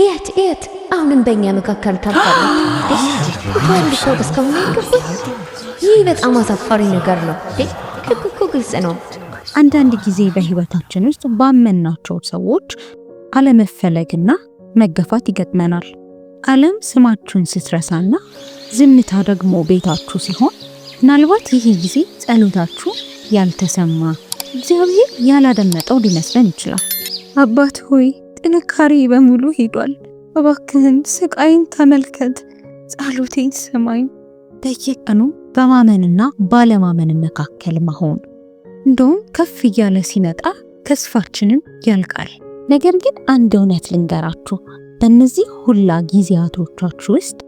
እያት አሁንም በእኛ መካከል ታልፋለች። ወንድ ሰው እስካሁን አይገባም። ይህ በጣም አሳፋሪ ነገር ነው። እኮ ግልጽ ነው። አንዳንድ ጊዜ በህይወታችን ውስጥ ባመናቸው ሰዎች አለመፈለግና መገፋት ይገጥመናል። ዓለም ስማችሁን ስትረሳና ዝምታ ደግሞ ቤታችሁ ሲሆን ምናልባት ይህ ጊዜ ጸሎታችሁ ያልተሰማ እግዚአብሔር ያላደመጠው ሊመስለን ይችላል። አባት ሆይ ጥንካሬ በሙሉ ሄዷል፣ እባክህን ስቃይን ተመልከት፣ ጸሎቴን ስማኝ። በየቀኑ በማመንና ባለማመን መካከል መሆን እንደውም ከፍ እያለ ሲመጣ ተስፋችንን ያልቃል። ነገር ግን አንድ እውነት ልንገራችሁ፣ በእነዚህ ሁላ ጊዜያቶቻችሁ ውስጥ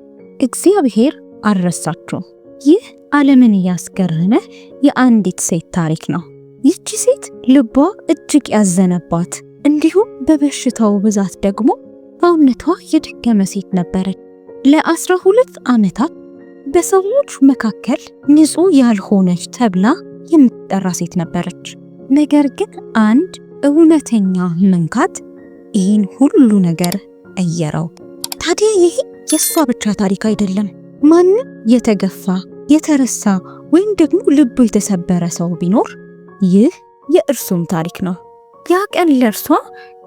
እግዚአብሔር አልረሳችሁም። ይህ ዓለምን ያስገረመ የአንዲት ሴት ታሪክ ነው። ይህቺ ሴት ልቧ እጅግ ያዘነባት እንዲሁም በበሽታው ብዛት ደግሞ ሰውነቷ የደከመ ሴት ነበረች። ለ12 ዓመታት በሰዎች መካከል ንጹህ ያልሆነች ተብላ የምትጠራ ሴት ነበረች። ነገር ግን አንድ እውነተኛ መንካት ይህን ሁሉ ነገር ቀየረው። ታዲያ ይህ የእሷ ብቻ ታሪክ አይደለም። ማንም የተገፋ የተረሳ ወይም ደግሞ ልቡ የተሰበረ ሰው ቢኖር ይህ የእርሱም ታሪክ ነው። ያ ቀን ለእርሷ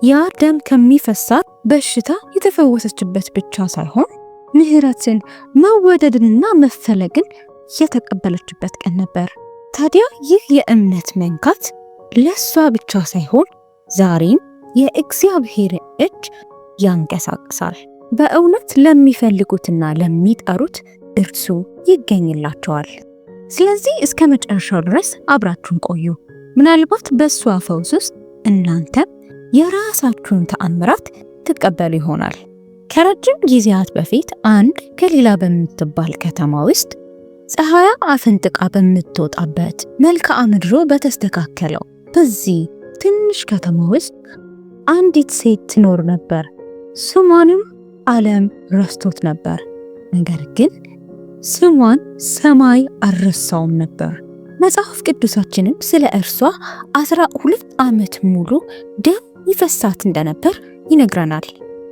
ያ ደም ከሚፈሳት በሽታ የተፈወሰችበት ብቻ ሳይሆን ምህረትን፣ መወደድንና መፈለግን የተቀበለችበት ቀን ነበር። ታዲያ ይህ የእምነት መንካት ለሷ ብቻ ሳይሆን ዛሬም የእግዚአብሔር እጅ ያንቀሳቅሳል። በእውነት ለሚፈልጉትና ለሚጠሩት እርሱ ይገኝላቸዋል። ስለዚህ እስከ መጨረሻው ድረስ አብራችሁን ቆዩ። ምናልባት በሷ ፈውስ ውስጥ እናንተም የራሳችሁን ተአምራት ትቀበሉ ይሆናል። ከረጅም ጊዜያት በፊት አንድ ገሊላ በምትባል ከተማ ውስጥ ፀሐያ አፈንጥቃ በምትወጣበት መልክዓ ምድሩ በተስተካከለው በዚህ ትንሽ ከተማ ውስጥ አንዲት ሴት ትኖር ነበር። ስሟንም ዓለም ረስቶት ነበር። ነገር ግን ስሟን ሰማይ አልረሳውም ነበር። መጽሐፍ ቅዱሳችንም ስለ እርሷ 12 ዓመት ሙሉ ደም ይፈሳት እንደነበር ይነግረናል።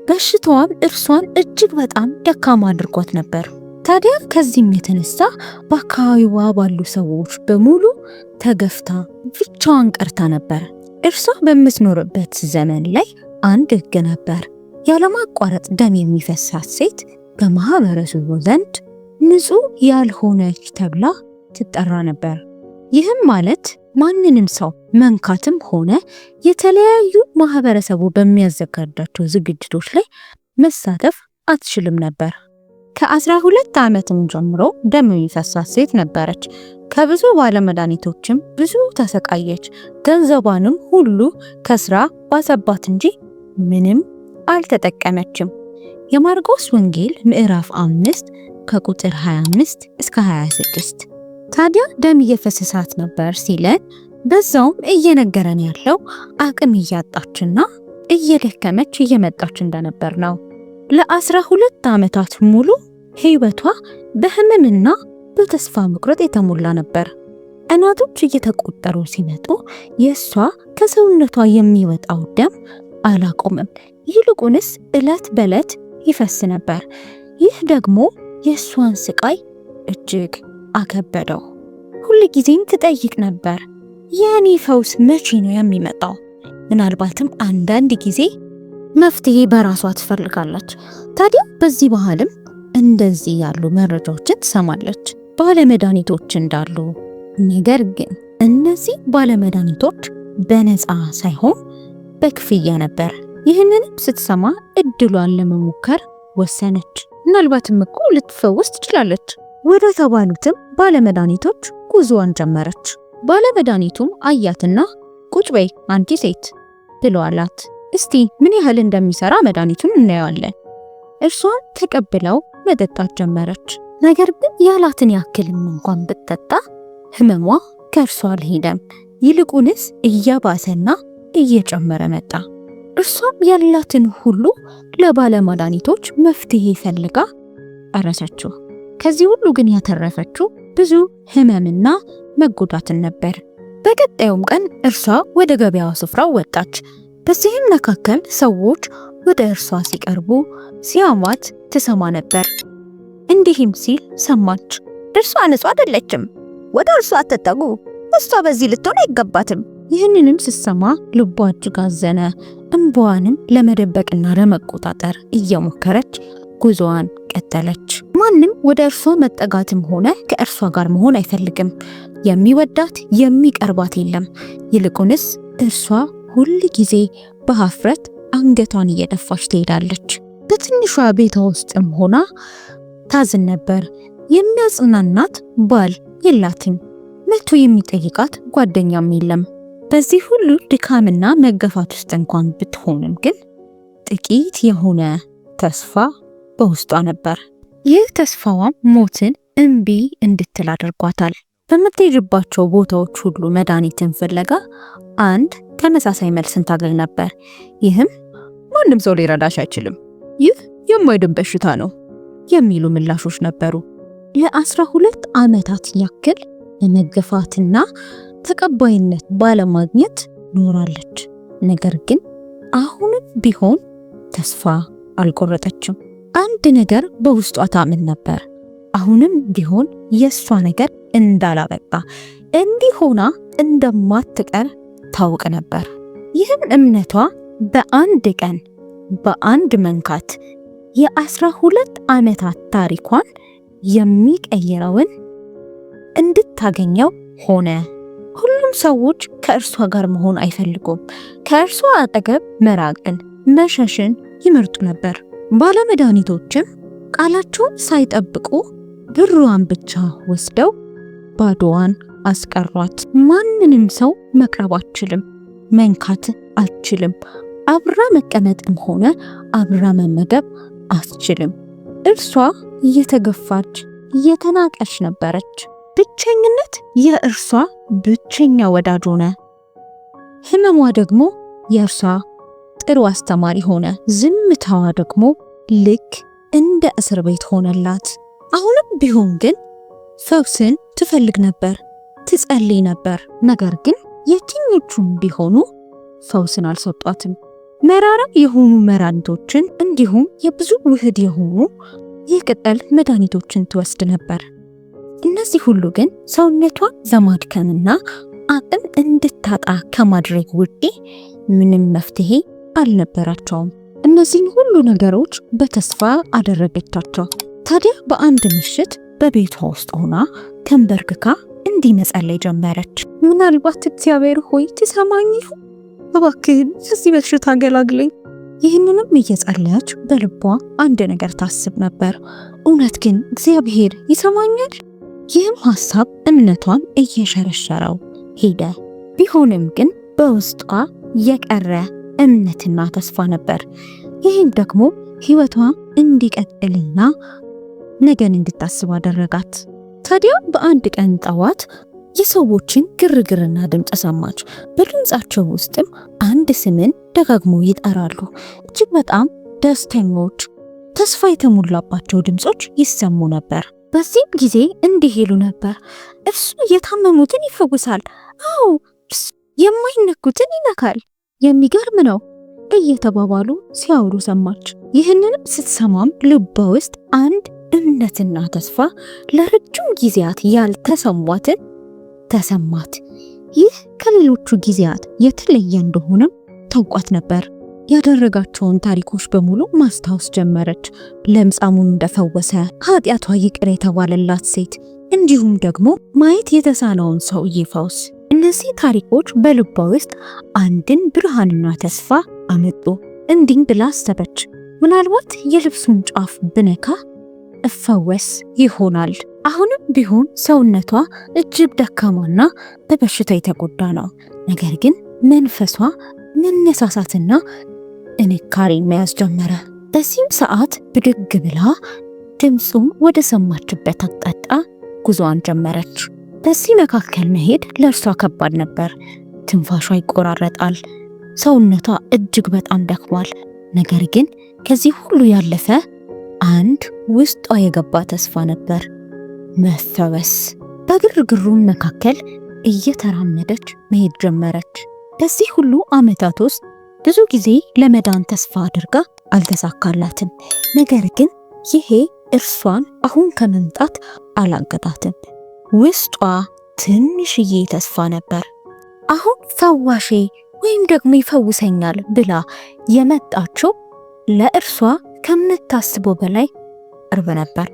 በሽታዋም እርሷን እጅግ በጣም ደካማ አድርጓት ነበር። ታዲያ ከዚህም የተነሳ በአካባቢዋ ባሉ ሰዎች በሙሉ ተገፍታ ብቻዋን ቀርታ ነበር። እርሷ በምትኖርበት ዘመን ላይ አንድ ሕግ ነበር። ያለማቋረጥ ደም የሚፈሳት ሴት በማህበረሰቡ ዘንድ ንጹህ ያልሆነች ተብላ ትጠራ ነበር። ይህም ማለት ማንንም ሰው መንካትም ሆነ የተለያዩ ማህበረሰቡ በሚያዘጋጃቸው ዝግጅቶች ላይ መሳተፍ አትችልም ነበር። ከ12 ዓመትም ጀምሮ ደም የሚፈሳት ሴት ነበረች። ከብዙ ባለመድኃኒቶችም ብዙ ተሰቃየች። ገንዘቧንም ሁሉ ከስራ ባሰባት እንጂ ምንም አልተጠቀመችም። የማርቆስ ወንጌል ምዕራፍ 5 ከቁጥር 25 እስከ 26። ታዲያ ደም እየፈሰሳት ነበር ሲለን በዛውም እየነገረን ያለው አቅም እያጣችና እየደከመች እየመጣች እንደነበር ነው። ለ12 ዓመታት ሙሉ ህይወቷ በህመምና በተስፋ መቁረጥ የተሞላ ነበር። ቀናቶች እየተቆጠሩ ሲመጡ የእሷ ከሰውነቷ የሚወጣው ደም አላቆምም። ይልቁንስ ዕለት በዕለት ይፈስ ነበር። ይህ ደግሞ የእሷን ስቃይ እጅግ አከበደው። ሁል ጊዜም ትጠይቅ ነበር፣ የኔ ፈውስ መቼ ነው የሚመጣው? ምናልባትም አንዳንድ ጊዜ መፍትሄ በራሷ ትፈልጋለች። ታዲያ በዚህ ባህልም እንደዚህ ያሉ መረጃዎችን ትሰማለች፣ ባለመድኃኒቶች እንዳሉ። ነገር ግን እነዚህ ባለመድኃኒቶች በነፃ ሳይሆን በክፍያ ነበር። ይህንንም ስትሰማ እድሏን ለመሞከር ወሰነች። ምናልባትም እኮ ልትፈወስ ትችላለች። ወደ ተባሉትም ባለመድኃኒቶች ጉዞዋን ጀመረች። ባለመድኃኒቱም አያትና ቁጭ በይ አንቺ ሴት ብሎ አላት። እስቲ ምን ያህል እንደሚሰራ መድኃኒቱን እናየዋለን። እርሷን ተቀብለው መጠጣት ጀመረች። ነገር ግን ያላትን ያክልም እንኳን ብትጠጣ ህመሟ ከእርሷ አልሄደም። ይልቁንስ እየባሰና እየጨመረ መጣ። እርሷም ያላትን ሁሉ ለባለመድኃኒቶች መፍትሄ ፈልጋ ጨረሰችው። ከዚህ ሁሉ ግን ያተረፈችው ብዙ ህመምና መጎዳትን ነበር። በቀጣዩም ቀን እርሷ ወደ ገበያው ስፍራ ወጣች። በዚህም መካከል ሰዎች ወደ እርሷ ሲቀርቡ ሲያሟት ትሰማ ነበር። እንዲህም ሲል ሰማች፣ እርሷ ንጹሕ አይደለችም፣ ወደ እርሷ አትጠጉ፣ እሷ በዚህ ልትሆን አይገባትም። ይህንንም ስትሰማ ልቧ እጅግ አዘነ። እንባዋንም ለመደበቅና ለመቆጣጠር እየሞከረች ጉዞዋን ቀጠለች። ማንም ወደ እርሷ መጠጋትም ሆነ ከእርሷ ጋር መሆን አይፈልግም። የሚወዳት የሚቀርባት የለም። ይልቁንስ እርሷ ሁል ጊዜ በሀፍረት አንገቷን እየደፋች ትሄዳለች። በትንሿ ቤቷ ውስጥም ሆና ታዝን ነበር። የሚያጽናናት ባል የላትም። መቶ የሚጠይቃት ጓደኛም የለም። በዚህ ሁሉ ድካምና መገፋት ውስጥ እንኳን ብትሆንም ግን ጥቂት የሆነ ተስፋ በውስጧ ነበር። ይህ ተስፋዋም ሞትን እምቢ እንድትል አድርጓታል። በምትሄድባቸው ቦታዎች ሁሉ መድኃኒትን ፍለጋ አንድ ተመሳሳይ መልስን ታገኝ ነበር። ይህም ማንም ሰው ሊረዳሽ አይችልም፣ ይህ የማይድን በሽታ ነው የሚሉ ምላሾች ነበሩ። ለ12 ዓመታት ያክል ለመገፋትና ተቀባይነት ባለማግኘት ኖራለች። ነገር ግን አሁንም ቢሆን ተስፋ አልቆረጠችም። አንድ ነገር በውስጧ ታምን ነበር። አሁንም ቢሆን የሷ ነገር እንዳላበቃ እንዲሆና እንደማትቀር ታውቅ ነበር። ይህም እምነቷ በአንድ ቀን በአንድ መንካት የ12 ዓመታት ታሪኳን የሚቀይረውን እንድታገኘው ሆነ። ሁሉም ሰዎች ከእርሷ ጋር መሆን አይፈልጉም። ከእርሷ አጠገብ መራቅን፣ መሸሽን ይመርጡ ነበር። ባለመድኃኒቶችም ቃላቸውን ሳይጠብቁ ብሯን ብቻ ወስደው ባዶዋን አስቀሯት። ማንንም ሰው መቅረብ አትችልም፣ መንካት አትችልም። አብራ መቀመጥም ሆነ አብራ መመገብ አትችልም። እርሷ እየተገፋች እየተናቀች ነበረች። ብቸኝነት የእርሷ ብቸኛ ወዳጅ ሆነ። ህመሟ ደግሞ የእርሷ ጥሩ አስተማሪ ሆነ። ዝምታዋ ደግሞ ልክ እንደ እስር ቤት ሆነላት። አሁንም ቢሆን ግን ፈውስን ትፈልግ ነበር፣ ትጸልይ ነበር። ነገር ግን የትኞቹም ቢሆኑ ፈውስን አልሰጧትም። መራራ የሆኑ መድኃኒቶችን እንዲሁም የብዙ ውህድ የሆኑ የቅጠል መድኃኒቶችን ትወስድ ነበር። እነዚህ ሁሉ ግን ሰውነቷን ለማድከምና አቅም እንድታጣ ከማድረግ ውጪ ምንም መፍትሄ አልነበራቸውም። እነዚህን ሁሉ ነገሮች በተስፋ አደረገቻቸው። ታዲያ በአንድ ምሽት በቤቷ ውስጥ ሆና ተንበርክካ እንዲህ መጸለይ ጀመረች። ምናልባት እግዚአብሔር ሆይ ትሰማኝ ይሁን፣ እባክህን ከዚህ በሽታ ገላግለኝ። ይህንንም እየጸለየች በልቧ አንድ ነገር ታስብ ነበር። እውነት ግን እግዚአብሔር ይሰማኛል? ይህም ሐሳብ እምነቷን እየሸረሸረው ሄደ። ቢሆንም ግን በውስጧ የቀረ እምነትና ተስፋ ነበር። ይህም ደግሞ ሕይወቷ እንዲቀጥልና ነገን እንድታስብ አደረጋት። ታዲያ በአንድ ቀን ጠዋት የሰዎችን ግርግርና ድምፅ ሰማች። በድምፃቸው ውስጥም አንድ ስምን ደጋግሞ ይጠራሉ። እጅግ በጣም ደስተኞች፣ ተስፋ የተሞላባቸው ድምፆች ይሰሙ ነበር። በዚህም ጊዜ እንዲህ ይሉ ነበር፣ እርሱ የታመሙትን ይፈውሳል፣ አዎ እርሱ የማይነኩትን ይነካል፣ የሚገርም ነው እየተባባሉ ሲያወሩ ሰማች። ይህንንም ስትሰማም ልቧ ውስጥ አንድ እምነትና ተስፋ ለረጅም ጊዜያት ያልተሰሟትን ተሰማት። ይህ ከሌሎቹ ጊዜያት የተለየ እንደሆነም ታውቋት ነበር። ያደረጋቸውን ታሪኮች በሙሉ ማስታወስ ጀመረች። ለምጻሙን እንደፈወሰ፣ ኃጢአቷ ይቅር የተባለላት ሴት፣ እንዲሁም ደግሞ ማየት የተሳነውን ሰውዬ ፈውስ። እነዚህ ታሪኮች በልቧ ውስጥ አንድን ብርሃንና ተስፋ አመጡ። እንዲህ ብላ አሰበች፣ ምናልባት የልብሱን ጫፍ ብነካ እፈወስ ይሆናል። አሁንም ቢሆን ሰውነቷ እጅግ ደካማና በበሽታ የተጎዳ ነው። ነገር ግን መንፈሷ መነሳሳትና ጥንካሬ መያዝ ጀመረ። በዚህም ሰዓት ብድግ ብላ ድምፁን ወደ ሰማችበት አቅጣጫ ጉዞዋን ጀመረች። በዚህ መካከል መሄድ ለእርሷ ከባድ ነበር። ትንፋሿ ይቆራረጣል፣ ሰውነቷ እጅግ በጣም ደክሟል። ነገር ግን ከዚህ ሁሉ ያለፈ አንድ ውስጧ የገባ ተስፋ ነበር፣ መፈወስ። በግርግሩም መካከል እየተራመደች መሄድ ጀመረች። በዚህ ሁሉ ዓመታት ውስጥ ብዙ ጊዜ ለመዳን ተስፋ አድርጋ አልተሳካላትም። ነገር ግን ይሄ እርሷን አሁን ከመምጣት አላገዳትም። ውስጧ ትንሽዬ ተስፋ ነበር። አሁን ፈዋሼ ወይም ደግሞ ይፈውሰኛል ብላ የመጣችው ለእርሷ ከምታስበው በላይ ቅርብ ነበር።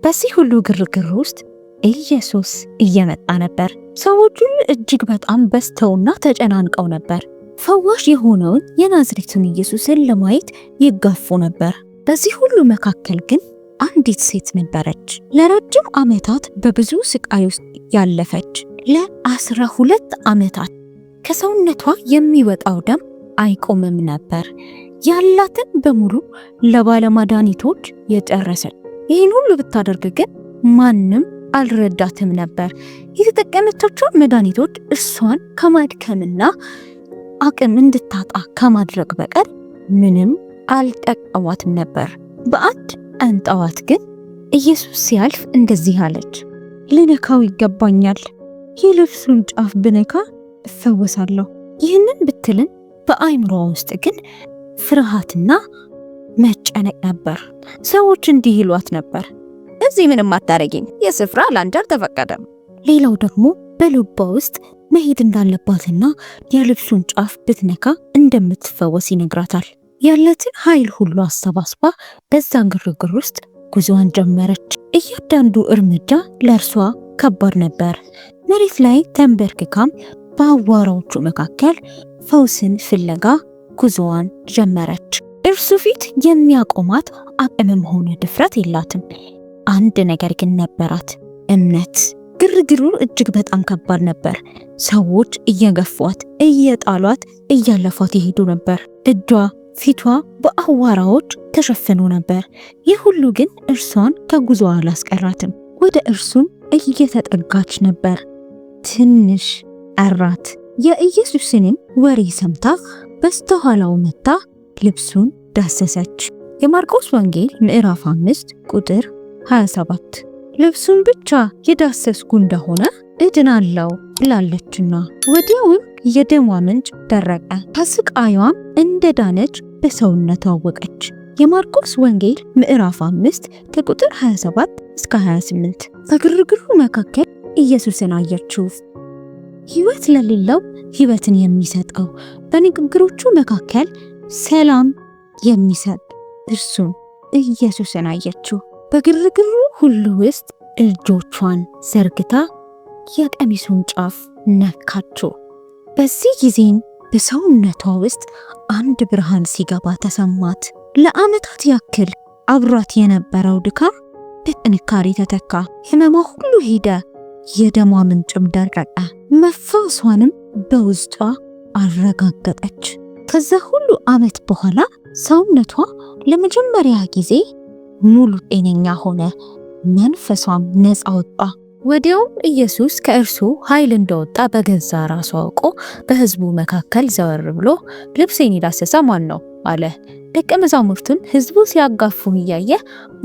በዚህ ሁሉ ግርግር ውስጥ ኢየሱስ እየመጣ ነበር። ሰዎቹ እጅግ በጣም በዝተውና ተጨናንቀው ነበር። ፈዋሽ የሆነውን የናዝሬቱን ኢየሱስን ለማየት ይጋፉ ነበር። በዚህ ሁሉ መካከል ግን አንዲት ሴት ነበረች፣ ለረጅም ዓመታት በብዙ ስቃይ ውስጥ ያለፈች። ለ12 ዓመታት ከሰውነቷ የሚወጣው ደም አይቆምም ነበር። ያላትን በሙሉ ለባለመድኃኒቶች የጨረሰች። ይህን ሁሉ ብታደርግ ግን ማንም አልረዳትም ነበር። የተጠቀመቻቸው መድኃኒቶች እርሷን ከማድከምና አቅም እንድታጣ ከማድረግ በቀር ምንም አልጠቀሟትም ነበር። በአንድ ቀን ጠዋት ግን ኢየሱስ ሲያልፍ እንደዚህ አለች፣ ልነካው ይገባኛል፣ የልብሱን ጫፍ ብነካ እፈወሳለሁ። ይህንን ብትልን በአይምሮዋ ውስጥ ግን ፍርሃትና መጨነቅ ነበር። ሰዎች እንዲህ ይሏት ነበር፣ እዚህ ምንም አታረጊም፣ የስፍራ ላንቺ አልተፈቀደም። ሌላው ደግሞ በልቧ ውስጥ መሄድ እንዳለባትና የልብሱን ጫፍ ብትነካ እንደምትፈወስ ይነግራታል። ያላትን ኃይል ሁሉ አሰባስባ በዛ ግርግር ውስጥ ጉዞዋን ጀመረች። እያንዳንዱ እርምጃ ለእርሷ ከባድ ነበር። መሬት ላይ ተንበርክካም በአዋራዎቹ መካከል ፈውስን ፍለጋ ጉዞዋን ጀመረች። እርሱ ፊት የሚያቆማት አቅምም ሆነ ድፍረት የላትም። አንድ ነገር ግን ነበራት፣ እምነት። ግርግሩ እጅግ በጣም ከባድ ነበር። ሰዎች እየገፏት፣ እየጣሏት፣ እያለፏት ይሄዱ ነበር። እጇ፣ ፊቷ በአዋራዎች ተሸፍኖ ነበር። ይህ ሁሉ ግን እርሷን ከጉዞዋ አላስቀራትም። ወደ እርሱም እየተጠጋች ነበር። ትንሽ አራት የኢየሱስንም ወሬ ሰምታ በስተኋላው መታ ልብሱን ዳሰሰች። የማርቆስ ወንጌል ምዕራፍ 5 ቁጥር 27 ልብሱን ብቻ የዳሰስኩ እንደሆነ እድናለሁ ብላለችና። ወዲያውም የደሟ ምንጭ ደረቀ፣ ከስቃዩም እንደዳነች በሰውነቷ አወቀች። የማርቆስ ወንጌል ምዕራፍ 5 ከቁጥር 27 እስከ 28። በግርግሩ መካከል ኢየሱስን አየችው። ሕይወት ለሌለው ሕይወትን የሚሰጠው፣ በንግግሮቹ መካከል ሰላም የሚሰጥ እርሱን ኢየሱስን አየችው። በግርግሩ ሁሉ ውስጥ እጆቿን ዘርግታ የቀሚሱን ጫፍ ነካችው። በዚህ ጊዜም በሰውነቷ ውስጥ አንድ ብርሃን ሲገባ ተሰማት። ለዓመታት ያክል አብሯት የነበረው ድካም በጥንካሬ ተተካ። ሕመሟ ሁሉ ሄደ፣ የደሟ ምንጭም ደረቀ። መፈወሷንም በውስጧ አረጋገጠች። ከዛ ሁሉ ዓመት በኋላ ሰውነቷ ለመጀመሪያ ጊዜ ሙሉ ጤነኛ ሆነ፣ መንፈሷም ነፃ ወጣ። ወዲያውም ኢየሱስ ከእርሱ ኃይል እንደወጣ በገዛ ራሱ አውቆ በሕዝቡ መካከል ዘወር ብሎ ልብሴን የዳሰሰ ማን ነው አለ። ደቀ መዛሙርቱን ሕዝቡ ሲያጋፉ እያየ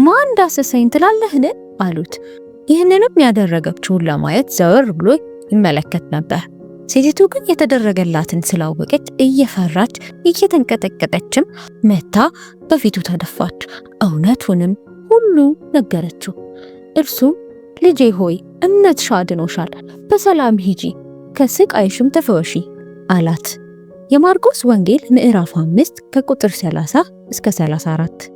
ማን ዳሰሰኝ ትላለህን አሉት። ይህንንም ያደረገችውን ለማየት ዘወር ብሎ ይመለከት ነበር። ሴቲቱ ግን የተደረገላትን ስላወቀች እየፈራች እየተንቀጠቀጠችም መታ በፊቱ ተደፋች። እውነቱንም ሁሉ ነገረችው። እርሱም ልጄ ሆይ እምነትሽ አድኖሻል፣ በሰላም ሂጂ፣ ከስቃይሽም ተፈወሺ አላት። የማርቆስ ወንጌል ምዕራፍ 5 ከቁጥር 30 እስከ 34።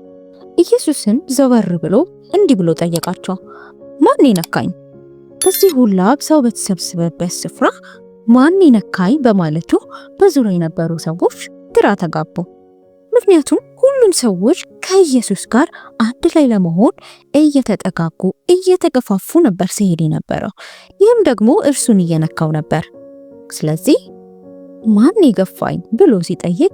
ኢየሱስም ዘወር ብሎ እንዲህ ብሎ ጠየቃቸው፣ ማን ነካኝ? በዚህ ሁላ ሰው በተሰበሰበበት ስፍራ ማን ነካኝ በማለቱ በዙሪያ የነበሩ ሰዎች ግራ ተጋቡ። ምክንያቱም ሁሉም ሰዎች ከኢየሱስ ጋር አንድ ላይ ለመሆን እየተጠጋጉ እየተገፋፉ ነበር ሲሄድ የነበረው። ይህም ደግሞ እርሱን እየነካው ነበር። ስለዚህ ማን የገፋኝ ብሎ ሲጠይቅ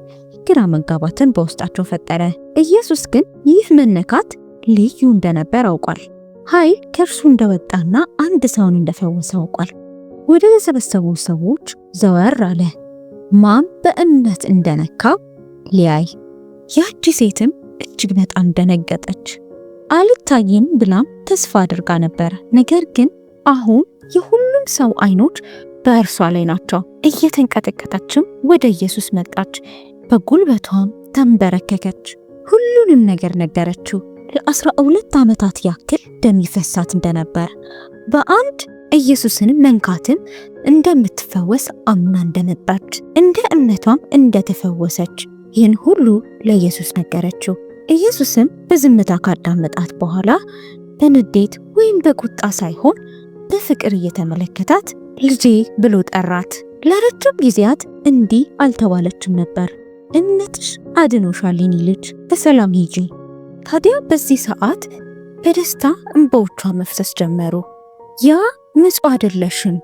ግራ መጋባትን በውስጣቸው ፈጠረ። ኢየሱስ ግን ይህ መነካት ልዩ እንደነበር አውቋል። ኃይል ከእርሱ እንደወጣና አንድ ሰውን እንደፈወሰ አውቋል። ወደ ተሰበሰቡ ሰዎች ዘወር አለ፣ ማን በእምነት እንደነካው ሊያይ። ያቺ ሴትም እጅግ በጣም ደነገጠች። አልታይም ብላም ተስፋ አድርጋ ነበር። ነገር ግን አሁን የሁሉም ሰው አይኖች በእርሷ ላይ ናቸው። እየተንቀጠቀጠችም ወደ ኢየሱስ መጣች፣ በጉልበቷም ተንበረከከች። ሁሉንም ነገር ነገረችው። ለ12 ዓመታት ያክል ደም ይፈሳት እንደነበር፣ በአንድ ኢየሱስን መንካትም እንደምትፈወስ አምና እንደመጣች፣ እንደ እምነቷም እንደተፈወሰች ይህን ሁሉ ለኢየሱስ ነገረችው። ኢየሱስም በዝምታ ካዳመጣት በኋላ በንዴት ወይም በቁጣ ሳይሆን በፍቅር እየተመለከታት ልጄ ብሎ ጠራት። ለረጅም ጊዜያት እንዲህ አልተባለችም ነበር። እምነትሽ አድኖሻል የኔ ልጅ፣ በሰላም ሂጂ። ታዲያ በዚህ ሰዓት በደስታ እንባዎቿ መፍሰስ ጀመሩ። ያ ንጹሕ አይደለሽም፣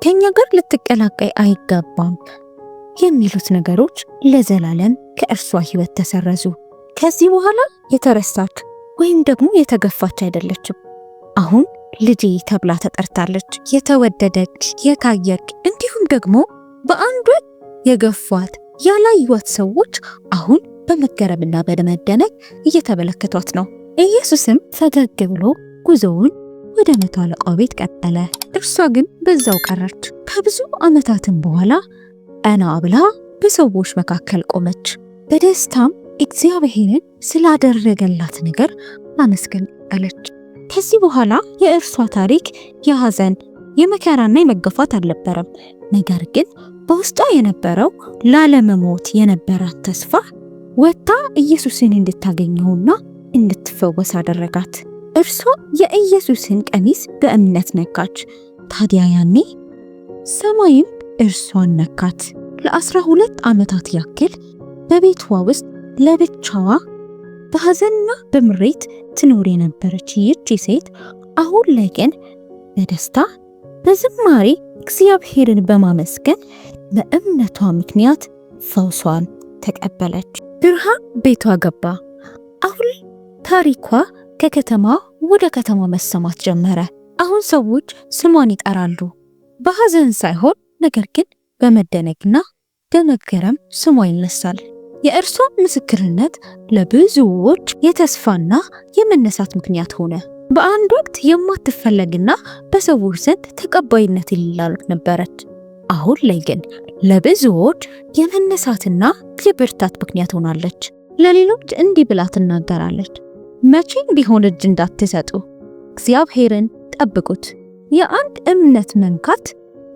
ከኛ ጋር ልትቀላቀይ አይገባም የሚሉት ነገሮች ለዘላለም ከእርሷ ሕይወት ተሰረዙ። ከዚህ በኋላ የተረሳች ወይም ደግሞ የተገፋች አይደለችም። አሁን ልጄ ተብላ ተጠርታለች። የተወደደች፣ የታየች እንዲሁም ደግሞ በአንድ ወቅት የገፏት ያላዩት ሰዎች አሁን በመገረምና በመደነቅ እየተመለከቷት ነው። ኢየሱስም ፈገግ ብሎ ጉዞውን ወደ 100 አለቃው ቤት ቀጠለ። እርሷ ግን በዛው ቀረች። ከብዙ ዓመታትም በኋላ ቀና ብላ በሰዎች መካከል ቆመች። በደስታም እግዚአብሔርን ስላደረገላት ነገር ማመስገን ቀጠለች። ከዚህ በኋላ የእርሷ ታሪክ የሐዘን የመከራና የመገፋት አልነበረም። ነገር ግን በውስጧ የነበረው ላለመሞት የነበራት ተስፋ ወጥታ ኢየሱስን እንድታገኘውና እንድትፈወስ አደረጋት። እርሷ የኢየሱስን ቀሚስ በእምነት ነካች። ታዲያ ያኔ ሰማይም እርሷን ነካት። ለ12 ዓመታት ያክል በቤቷ ውስጥ ለብቻዋ በሐዘንና በምሬት ትኖር የነበረች ይህች ሴት አሁን ላይ ግን በደስታ በዝማሬ እግዚአብሔርን በማመስገን በእምነቷ ምክንያት ፈውሷን ተቀበለች። ብርሃን ቤቷ ገባ። አሁን ታሪኳ ከከተማ ወደ ከተማ መሰማት ጀመረ። አሁን ሰዎች ስሟን ይጠራሉ፣ በሐዘን ሳይሆን ነገር ግን በመደነቅና በመገረም ስሟ ይነሳል። የእርሷ ምስክርነት ለብዙዎች የተስፋና የመነሳት ምክንያት ሆነ። በአንድ ወቅት የማትፈለግና በሰዎች ዘንድ ተቀባይነት የሌላት ነበረች። አሁን ላይ ግን ለብዙዎች የመነሳትና የብርታት ምክንያት ሆናለች። ለሌሎች እንዲህ ብላ ትናገራለች፣ መቼም ቢሆን እጅ እንዳትሰጡ፣ እግዚአብሔርን ጠብቁት። የአንድ እምነት መንካት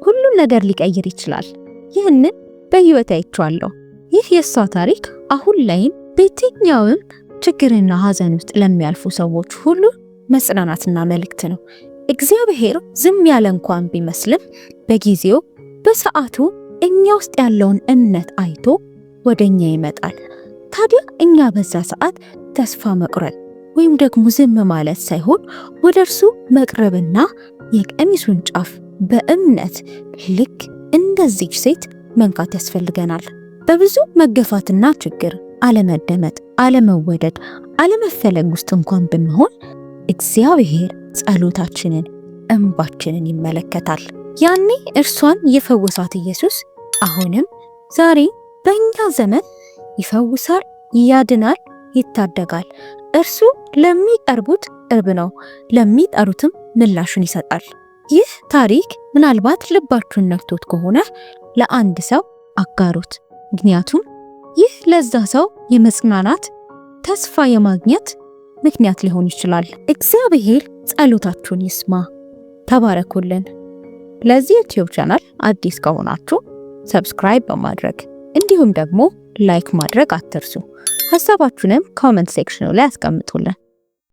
ሁሉን ነገር ሊቀይር ይችላል። ይህንን በሕይወት አይቼዋለሁ። ይህ የእሷ ታሪክ አሁን ላይም በየትኛውም ችግርና ሐዘን ውስጥ ለሚያልፉ ሰዎች ሁሉ መጽናናትና መልእክት ነው። እግዚአብሔር ዝም ያለ እንኳን ቢመስልም በጊዜው በሰዓቱ እኛ ውስጥ ያለውን እምነት አይቶ ወደኛ ይመጣል። ታዲያ እኛ በዛ ሰዓት ተስፋ መቁረጥ ወይም ደግሞ ዝም ማለት ሳይሆን ወደ እርሱ መቅረብና የቀሚሱን ጫፍ በእምነት ልክ እንደዚች ሴት መንካት ያስፈልገናል። በብዙ መገፋትና ችግር፣ አለመደመጥ፣ አለመወደድ፣ አለመፈለግ ውስጥ እንኳን ብንሆን እግዚአብሔር ጸሎታችንን፣ እንባችንን ይመለከታል። ያኔ እርሷን የፈወሳት ኢየሱስ አሁንም ዛሬ በእኛ ዘመን ይፈውሳል፣ ያድናል፣ ይታደጋል። እርሱ ለሚቀርቡት ቅርብ ነው፣ ለሚጠሩትም ምላሹን ይሰጣል። ይህ ታሪክ ምናልባት ልባችሁን ነክቶት ከሆነ ለአንድ ሰው አጋሩት። ምክንያቱም ይህ ለዛ ሰው የመጽናናት ተስፋ የማግኘት ምክንያት ሊሆን ይችላል። እግዚአብሔር ጸሎታችሁን ይስማ። ተባረኩልን። ለዚህ ዩቲዩብ ቻናል አዲስ ከሆናችሁ ሰብስክራይብ በማድረግ እንዲሁም ደግሞ ላይክ ማድረግ አትርሱ። ሐሳባችሁንም ኮሜንት ሴክሽኑ ላይ አስቀምጡልን።